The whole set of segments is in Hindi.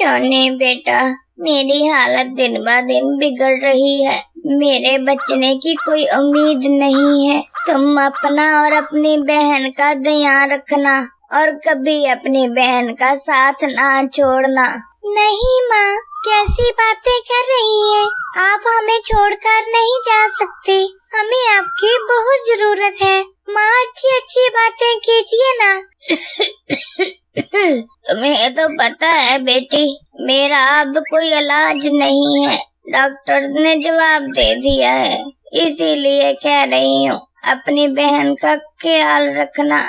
टोनी बेटा, मेरी हालत दिन ब दिन बिगड़ रही है। मेरे बचने की कोई उम्मीद नहीं है। तुम अपना और अपनी बहन का ध्यान रखना और कभी अपनी बहन का साथ ना छोड़ना। नहीं माँ, कैसी बातें कर रही हैं? आप हमें छोड़कर नहीं जा सकती। हमें आपकी बहुत जरूरत है। माँ, अच्छी अच्छी बातें कीजिए ना। तुम्हें तो पता है बेटी, मेरा अब कोई इलाज नहीं है। डॉक्टर ने जवाब दे दिया है, इसीलिए कह रही हूँ अपनी बहन का ख्याल रखना।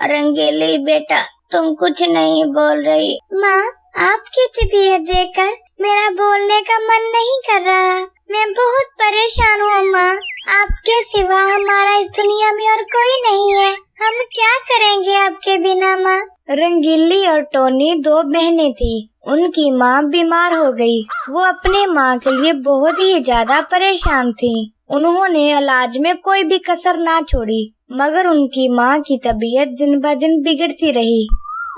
रंगीली बेटा, तुम कुछ नहीं बोल रही। माँ, आपकी तबीयत देखकर मेरा बोलने का मन नहीं कर रहा। मैं बहुत परेशान हूँ माँ। आपके सिवा हमारा इस दुनिया में और कोई नहीं है। हम क्या करेंगे आपके बिना माँ? रंगीली और टोनी दो बहनें थी। उनकी माँ बीमार हो गई। वो अपनी माँ के लिए बहुत ही ज्यादा परेशान थी। उन्होंने इलाज में कोई भी कसर ना छोड़ी, मगर उनकी माँ की तबीयत दिन ब दिन बिगड़ती रही।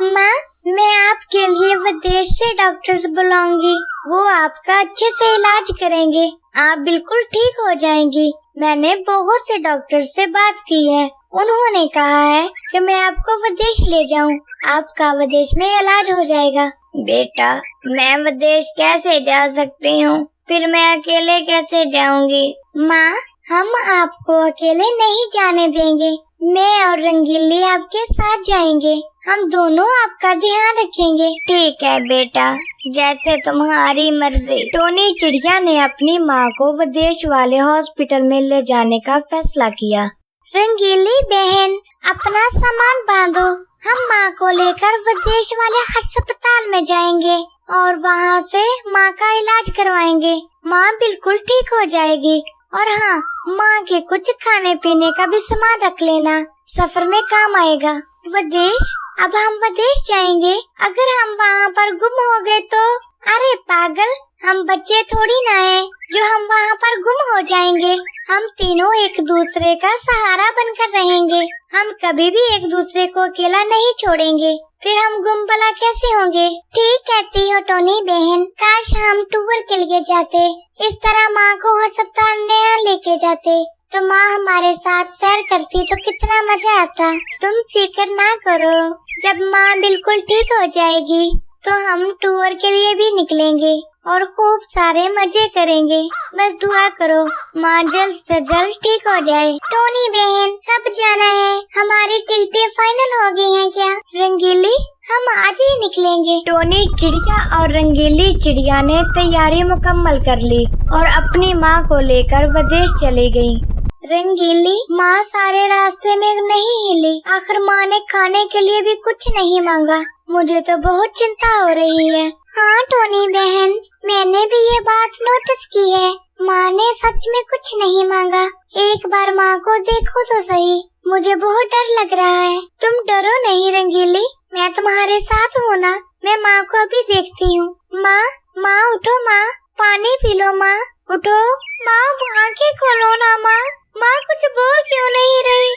माँ, मैं आपके लिए विदेश से डॉक्टर्स बुलाऊंगी। वो आपका अच्छे से इलाज करेंगे। आप बिल्कुल ठीक हो जाएंगी। मैंने बहुत से डॉक्टर से बात की है। उन्होंने कहा है कि मैं आपको विदेश ले जाऊं। आपका विदेश में इलाज हो जाएगा। बेटा, मैं विदेश कैसे जा सकती हूँ? फिर मैं अकेले कैसे जाऊंगी? माँ, हम आपको अकेले नहीं जाने देंगे। मैं और रंगीली आपके साथ जाएंगे। हम दोनों आपका ध्यान रखेंगे। ठीक है बेटा, जैसे तुम्हारी मर्जी। टोनी चिड़िया ने अपनी माँ को विदेश वाले हॉस्पिटल में ले जाने का फैसला किया। रंगीली बहन, अपना सामान बांधो। हम माँ को लेकर विदेश वाले अस्पताल में जाएंगे और वहाँ से माँ का इलाज करवाएंगे। माँ बिल्कुल ठीक हो जाएगी। और हाँ, माँ के कुछ खाने पीने का भी सामान रख लेना, सफर में काम आएगा। विदेश? अब हम विदेश जाएंगे। अगर हम वहाँ पर गुम हो गए तो? अरे पागल, हम बच्चे थोड़ी ना हैं जो हम वहाँ पर गुम हो जाएंगे। हम तीनों एक दूसरे का सहारा बनकर रहेंगे। हम कभी भी एक दूसरे को अकेला नहीं छोड़ेंगे। फिर हम गुम भला कैसे होंगे? ठीक कहती हो टोनी बहन। काश हम टूर के लिए जाते। इस तरह माँ को अस्पताल नया लेके जाते तो माँ हमारे साथ सैर करती तो कितना मजा आता। तुम फिक्र ना करो, जब माँ बिल्कुल ठीक हो जाएगी तो हम टूर के लिए भी निकलेंगे और खूब सारे मजे करेंगे। बस दुआ करो माँ जल्द से जल्द ठीक हो जाए। टोनी बहन, कब जाना है? हमारी टिकटें फाइनल हो गई हैं क्या? रंगीली, हम आज ही निकलेंगे। टोनी चिड़िया और रंगीली चिड़िया ने तैयारी मुकम्मल कर ली और अपनी माँ को लेकर विदेश चली गयी। रंगीली, माँ सारे रास्ते में नहीं हिली। आखिर माँ ने खाने के लिए भी कुछ नहीं मांगा। मुझे तो बहुत चिंता हो रही है। हाँ टोनी बहन, मैंने भी ये बात नोटिस की है। माँ ने सच में कुछ नहीं मांगा। एक बार माँ को देखो तो सही। मुझे बहुत डर लग रहा है। तुम डरो नहीं रंगीली, मैं तुम्हारे साथ हूँ ना। मैं माँ को अभी देखती हूँ। माँ, माँ उठो। माँ, पानी पी लो। माँ उठो। माँ, आंखें खोलो ना। माँ, माँ कुछ बोल क्यों नहीं रही?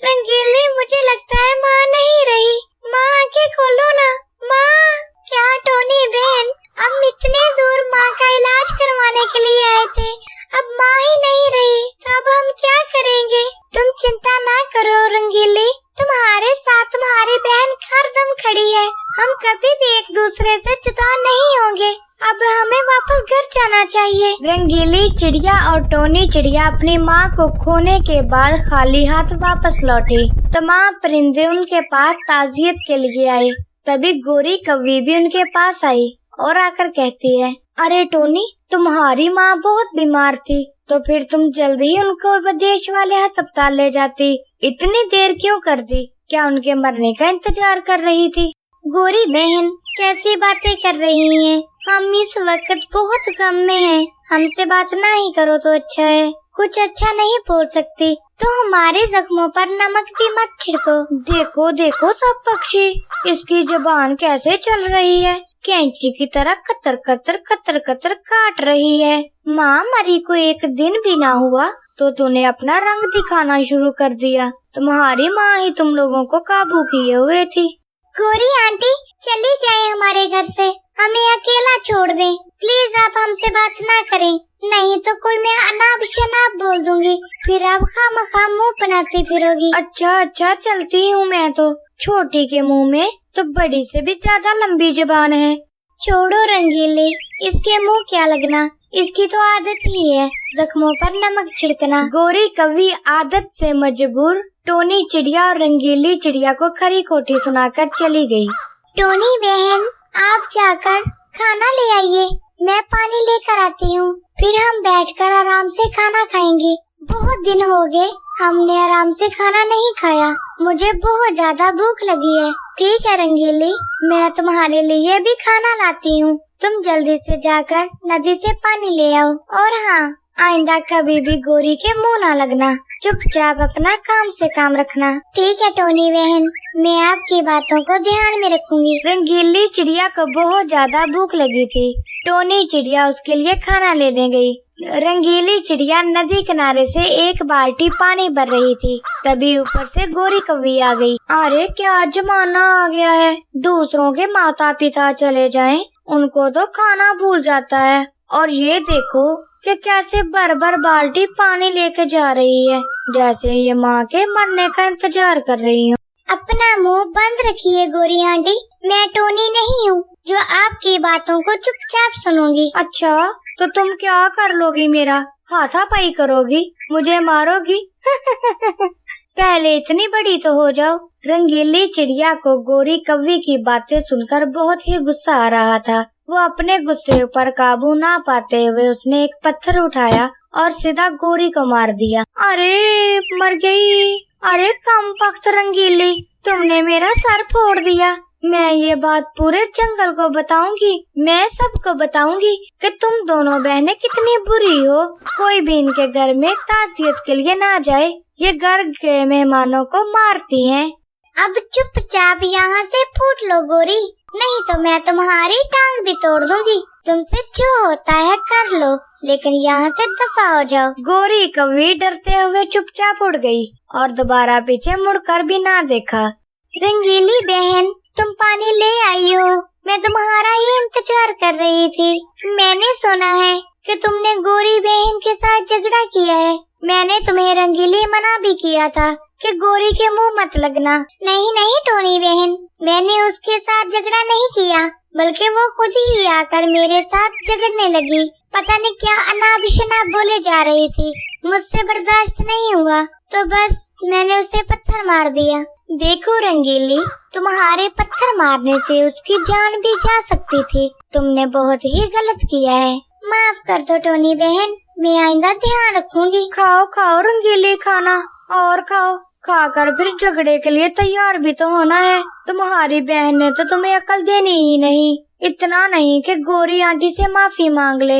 रंगीली, मुझे लगता है माँ नहीं रही। माँ, आंखें खोलो ना। माँ, क्या टोनी बहन, हम इतने दूर माँ का इलाज करवाने के लिए आए थे, अब माँ ही नहीं रही तो अब हम क्या करेंगे? तुम चिंता ना करो रंगीली, तुम्हारे साथ तुम्हारी बहन हरदम खड़ी है। हम कभी भी एक दूसरे से जुदा नहीं होंगे। अब हमें वापस घर जाना चाहिए। रंगीली चिड़िया और टोनी चिड़िया अपनी माँ को खोने के बाद खाली हाथ वापस लौटे। तमाम परिंदे उनके पास ताजियत के लिए आए। तभी गोरी कौवी भी उनके पास आई और आकर कहती है, अरे टोनी, तुम्हारी माँ बहुत बीमार थी तो फिर तुम जल्दी ही उनको विदेश वाले अस्पताल ले जाती। इतनी देर क्यों कर दी? क्या उनके मरने का इंतजार कर रही थी? गोरी बहन, कैसी बातें कर रही हैं? हम इस वक्त बहुत गम में हैं। हमसे बात ना ही करो तो अच्छा है। कुछ अच्छा नहीं बोल सकती तो हमारे जख्मों पर नमक भी मत छिड़को। देखो देखो सब पक्षी, इसकी जुबान कैसे चल रही है, कैंची की तरह कतर कतर कतर कतर काट रही है। माँ मरी को एक दिन भी ना हुआ तो तूने अपना रंग दिखाना शुरू कर दिया। तुम्हारी माँ ही तुम लोगों को काबू किए हुए थी। गोरी आंटी, चली जाए हमारे घर से, हमें अकेला छोड़ दें। प्लीज आप हमसे बात ना करें, नहीं तो कोई मैं अनाप शनाप बोल दूंगी, फिर आप खामखा मुंह बनाती फिरोगी। अच्छा चलती हूँ मैं तो। छोटी के मुंह में तो बड़ी से भी ज्यादा लंबी जुबान है। छोड़ो रंगीली, इसके मुंह क्या लगना, इसकी तो आदत ही है जख्मों पर नमक छिड़कना। गोरी कवि आदत से मजबूर टोनी चिड़िया और रंगीली चिड़िया को खरी खोटी सुनाकर चली गई। टोनी बहन, आप जाकर खाना ले आइए, मैं पानी लेकर आती हूँ, फिर हम बैठकर आराम से खाना खाएंगे। बहुत दिन हो गए हमने आराम से खाना नहीं खाया, मुझे बहुत ज्यादा भूख लगी है। ठीक है रंगीली, मैं तुम्हारे लिए भी खाना लाती हूँ, तुम जल्दी से जाकर नदी से पानी ले आओ। और हाँ, आइंदा कभी भी गोरी के मुंह ना लगना, चुपचाप अपना काम से काम रखना। ठीक है टोनी बहन, मैं आपकी बातों को ध्यान में रखूंगी। रंगीली चिड़िया को बहुत ज्यादा भूख लगी थी। टोनी चिड़िया उसके लिए खाना लेने गई। रंगीली चिड़िया नदी किनारे से एक बाल्टी पानी भर रही थी, तभी ऊपर से गोरी कौवी आ गई। अरे क्या जमाना आ गया है, दूसरों के माता पिता चले जाएं, उनको तो खाना भूल जाता है, और ये देखो कि कैसे भर भर बाल्टी पानी लेके जा रही है, जैसे ये माँ के मरने का इंतजार कर रही हूँ। अपना मुंह बंद रखिए गोरी आंटी, मैं टोनी नहीं हूँ जो आपकी बातों को चुपचाप सुनूंगी। अच्छा, तो तुम क्या कर लोगी, मेरा हाथापाई करोगी, मुझे मारोगी? पहले इतनी बड़ी तो हो जाओ। रंगीली चिड़िया को गोरी कौवी की बातें सुनकर बहुत ही गुस्सा आ रहा था। वो अपने गुस्से पर काबू ना पाते हुए उसने एक पत्थर उठाया और सीधा गोरी को मार दिया। अरे मर गई। अरे कमबख्त रंगीली, तुमने मेरा सर फोड़ दिया। मैं ये बात पूरे जंगल को बताऊंगी, मैं सबको बताऊंगी कि तुम दोनों बहनें कितनी बुरी हो। कोई भी इनके घर में ताजियत के लिए ना जाए, ये घर के मेहमानों को मारती हैं। अब चुपचाप यहाँ से फूट लो गोरी, नहीं तो मैं तुम्हारी टांग भी तोड़ दूंगी। तुमसे जो होता है कर लो, लेकिन यहाँ से दफा हो जाओ। गोरी कौवी डरते हुए चुपचाप उड़ गई और दोबारा पीछे मुड़कर भी ना देखा। रंगीली बहन, तुम पानी ले आई हो, मैं तुम्हारा ही इंतजार कर रही थी। मैंने सुना है कि तुमने गोरी बहन के साथ झगड़ा किया है। मैंने तुम्हें रंगीली मना भी किया था कि गोरी के मुंह मत लगना। नहीं नहीं टोनी बहन, मैंने उसके साथ झगड़ा नहीं किया, बल्कि वो खुद ही आकर मेरे साथ झगड़ने लगी। पता नहीं क्या अनाप शनाप बोले जा रही थी, मुझसे बर्दाश्त नहीं हुआ तो बस मैंने उसे पत्थर मार दिया। देखो रंगीली, तुम्हारे पत्थर मारने से उसकी जान भी जा सकती थी, तुमने बहुत ही गलत किया है। माफ कर दो टोनी बहन, मैं आइंदा ध्यान रखूंगी। खाओ खाओ रंगीली खाना, और खाओ, खाकर फिर झगड़े के लिए तैयार भी तो होना है। तुम्हारी बहन ने तो तुम्हें अकल देनी ही नहीं, इतना नहीं कि गोरी आंटी से माफी मांग ले।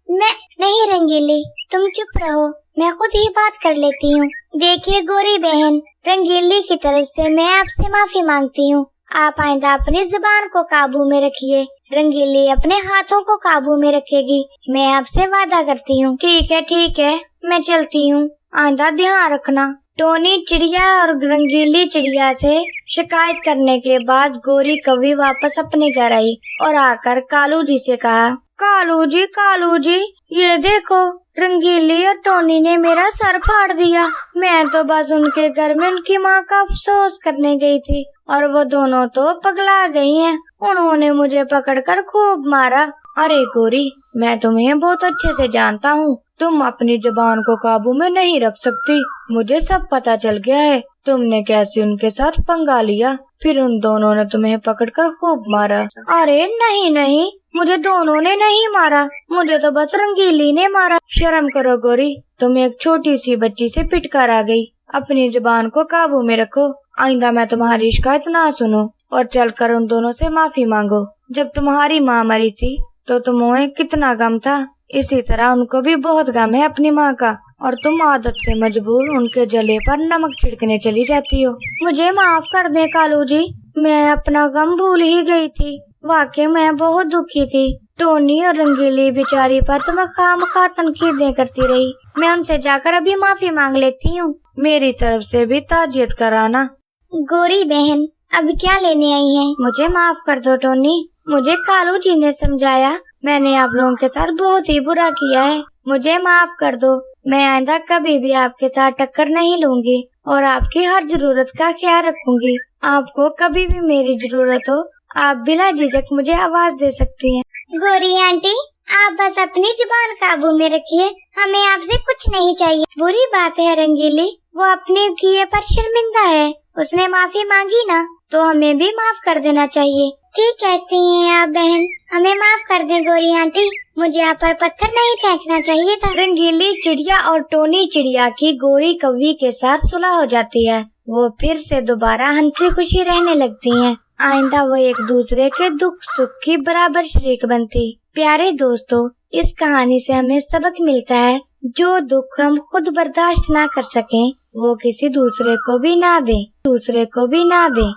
मैं नहीं रंगीली, तुम चुप रहो, मैं खुद ही बात कर लेती हूँ। देखिए गोरी बहन, रंगीली की तरफ से मैं आपसे माफी मांगती हूँ। आप आइंदा अपनी जुबान को काबू में रखिए, रंगीली अपने हाथों को काबू में रखेगी, मैं आपसे वादा करती हूँ। ठीक है, मैं चलती हूँ, आइंदा ध्यान रखना। टोनी चिड़िया और रंगीली चिड़िया से शिकायत करने के बाद गोरी कौवी वापस अपने घर आई और आकर कालू जी से कहा, कालू जी, ये देखो रंगीली और टोनी ने मेरा सर फाड़ दिया। मैं तो बस उनके घर में उनकी माँ का अफसोस करने गई थी और वो दोनों तो पगला गई हैं। उन्होंने मुझे पकड़कर खूब मारा। अरे गोरी, मैं तुम्हें बहुत अच्छे से जानता हूँ, तुम अपनी जुबान को काबू में नहीं रख सकती। मुझे सब पता चल गया है, तुमने कैसे उनके साथ पंगा लिया, फिर उन दोनों ने तुम्हें पकड़कर खूब मारा। अरे नहीं, मुझे दोनों ने नहीं मारा, मुझे तो बस रंगीली ने मारा। शर्म करो गोरी, तुम एक छोटी सी बच्ची से पिटकर आ गई। अपनी जुबान को काबू में रखो, आइंदा मैं तुम्हारी शिकायत ना सुनूं, और चलकर उन दोनों से माफी मांगो। जब तुम्हारी माँ मरी थी तो तुम्हें कितना गम था, इसी तरह उनको भी बहुत गम है अपनी माँ का, और तुम आदत से मजबूर उनके जले पर नमक छिड़कने चली जाती हो। मुझे माफ कर दे कालू जी, मैं अपना गम भूल ही गई थी। वाकई मैं बहुत दुखी थी। टोनी और रंगीली बेचारी पर तो मैं खामखा तनकीदें करती रही। मैं उनसे जाकर अभी माफी मांग लेती हूँ, मेरी तरफ से भी ताजियत कराना। गोरी बहन, अब क्या लेने आई हैं? मुझे माफ कर दो टोनी, मुझे कालू जी ने समझाया, मैंने आप लोगों के साथ बहुत ही बुरा किया है, मुझे माफ कर दो। मैं आइंदा कभी भी आपके साथ टक्कर नहीं लूंगी और आपकी हर जरूरत का ख्याल रखूंगी। आपको कभी भी मेरी जरूरत हो, आप बिना झिझक मुझे आवाज दे सकती हैं। गौरी आंटी, आप बस अपनी जुबान काबू में रखिए, हमें आपसे कुछ नहीं चाहिए। बुरी बात है रंगीली, वो अपने किए पर शर्मिंदा है, उसने माफी मांगी ना, तो हमें भी माफ कर देना चाहिए। ठीक कहती हैं आप बहन, हमें माफ कर दें गौरी आंटी, मुझे आप पर पत्थर नहीं फेंकना चाहिए था। रंगीली चिड़िया और टोनी चिड़िया की गौरी कौवी के साथ सुलह हो जाती है। वो फिर से दोबारा हंसी खुशी रहने लगती हैं। आइंदा वो एक दूसरे के दुख सुख की बराबर शरीक बनती। प्यारे दोस्तों, इस कहानी से हमें सबक मिलता है, जो दुख हम खुद बर्दाश्त ना कर सकें, वो किसी दूसरे को भी ना दें।